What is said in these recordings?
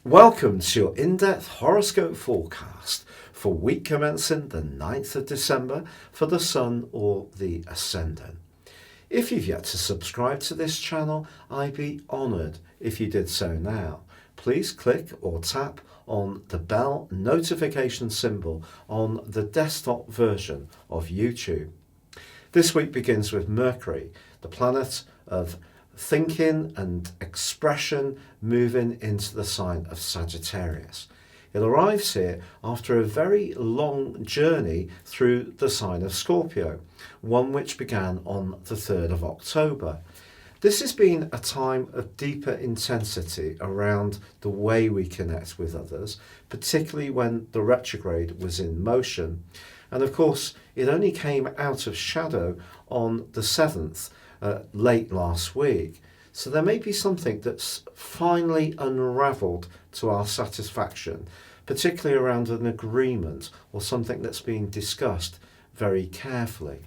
Welcome to your in-depth horoscope forecast for week commencing the 9th of December for the Sun or the Ascendant. If you've yet to subscribe to this channel, I'd be honoured if you did so now. Please click or tap on the bell notification symbol on the desktop version of YouTube. This week begins with Mercury, the planet of thinking and expression, moving into the sign of Sagittarius. It arrives here after a very long journey through the sign of Scorpio, one which began on the 3rd of October. This has been a time of deeper intensity around the way we connect with others, particularly when the retrograde was in motion. And of course, it only came out of shadow on the 7th, late last week. So there may be something that's finally unravelled to our satisfaction, particularly around an agreement or something that's being discussed very carefully.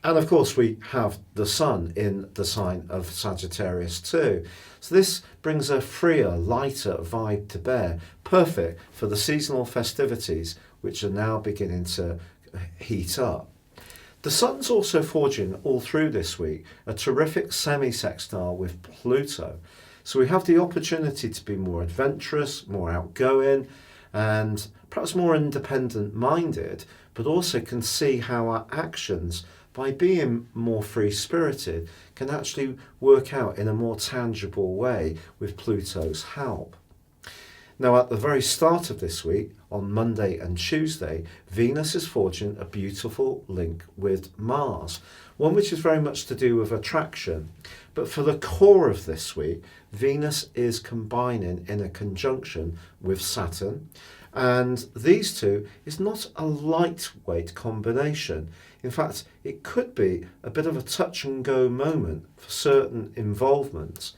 And of course we have the Sun in the sign of Sagittarius too. So this brings a freer, lighter vibe to bear, perfect for the seasonal festivities which are now beginning to heat up. The Sun's also forging all through this week a terrific semi-sextile with Pluto. So we have the opportunity to be more adventurous, more outgoing, and perhaps more independent-minded, but also can see how our actions, by being more free-spirited, can actually work out in a more tangible way with Pluto's help. Now, at the very start of this week, on Monday and Tuesday, Venus is forging a beautiful link with Mars, one which is very much to do with attraction. But for the core of this week, Venus is combining in a conjunction with Saturn, and these two is not a lightweight combination. In fact, it could be a bit of a touch and go moment for certain involvements.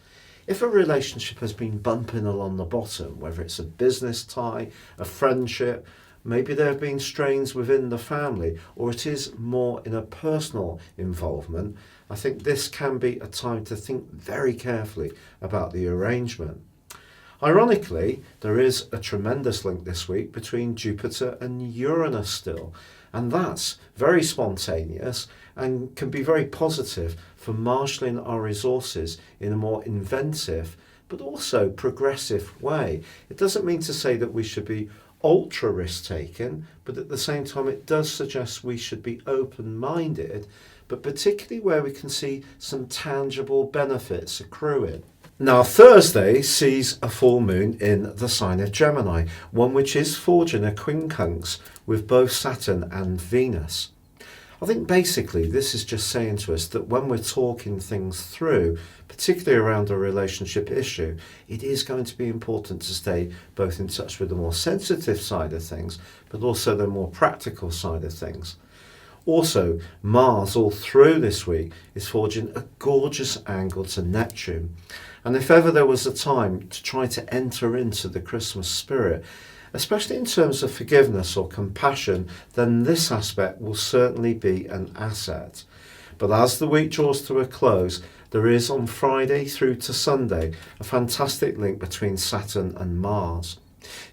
If a relationship has been bumping along the bottom, whether it's a business tie, a friendship, maybe there have been strains within the family, or it is more in a personal involvement, I think this can be a time to think very carefully about the arrangement. Ironically, there is a tremendous link this week between Jupiter and Uranus still, and that's very spontaneous and can be very positive for marshalling our resources in a more inventive but also progressive way. It doesn't mean to say that we should be ultra risk-taking, but at the same time it does suggest we should be open-minded, but particularly where we can see some tangible benefits accruing. Now, Thursday sees a full moon in the sign of Gemini, one which is forging a quincunx with both Saturn and Venus. I think basically this is just saying to us that when we're talking things through, particularly around a relationship issue, it is going to be important to stay both in touch with the more sensitive side of things, but also the more practical side of things. Also, Mars all through this week is forging a gorgeous angle to Neptune. And if ever there was a time to try to enter into the Christmas spirit, especially in terms of forgiveness or compassion, then this aspect will certainly be an asset. But as the week draws to a close, there is on Friday through to Sunday a fantastic link between Saturn and Mars.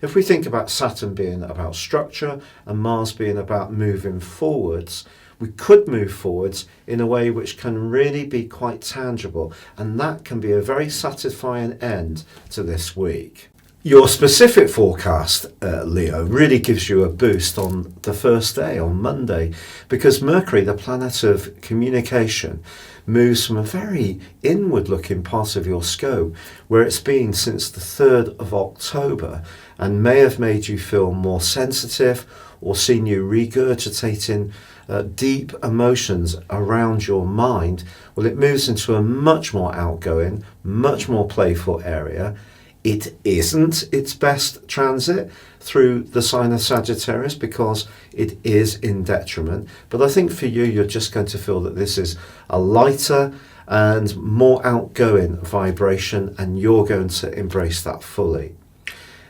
If we think about Saturn being about structure and Mars being about moving forwards, we could move forwards in a way which can really be quite tangible, and that can be a very satisfying end to this week. Your specific forecast, Leo, really gives you a boost on the first day, on Monday, because Mercury, the planet of communication, moves from a very inward-looking part of your scope, where it's been since the 3rd of October, and may have made you feel more sensitive or seen you regurgitating deep emotions around your mind. Well, it moves into a much more outgoing, much more playful area. It isn't its best transit through the sign of Sagittarius because it is in detriment. But I think for you, you're just going to feel that this is a lighter and more outgoing vibration, and you're going to embrace that fully.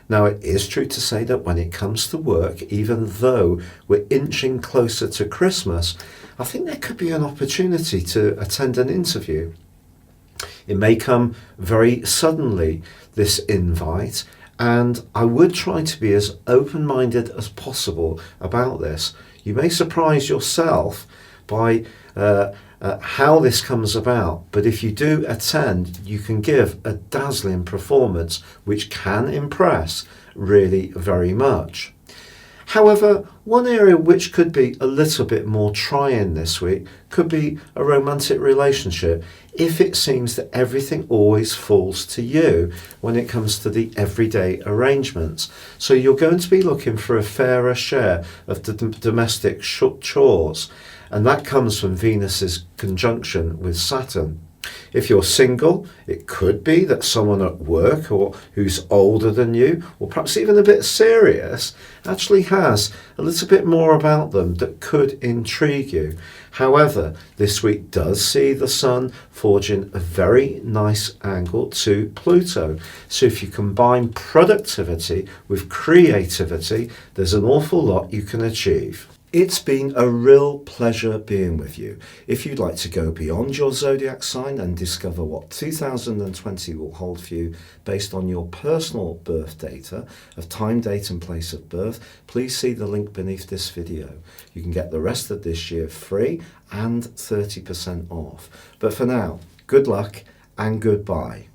Now, it is true to say that when it comes to work, even though we're inching closer to Christmas, I think there could be an opportunity to attend an interview. It may come very suddenly, this invite, And I would try to be as open-minded as possible about this. You may surprise yourself by how this comes about, but if you do attend, you can give a dazzling performance which can impress really very much. However, one area which could be a little bit more trying this week could be a romantic relationship, if it seems that everything always falls to you when it comes to the everyday arrangements. So you're going to be looking for a fairer share of the domestic chores, and that comes from Venus's conjunction with Saturn. If you're single, it could be that someone at work or who's older than you, or perhaps even a bit serious, actually has a little bit more about them that could intrigue you. However, this week does see the Sun forging a very nice angle to Pluto. So if you combine productivity with creativity, there's an awful lot you can achieve. It's been a real pleasure being with you. If you'd like to go beyond your zodiac sign and discover what 2020 will hold for you based on your personal birth data of time, date and place of birth, please see the link beneath this video. You can get the rest of this year free and 30% off. But for now, good luck and goodbye.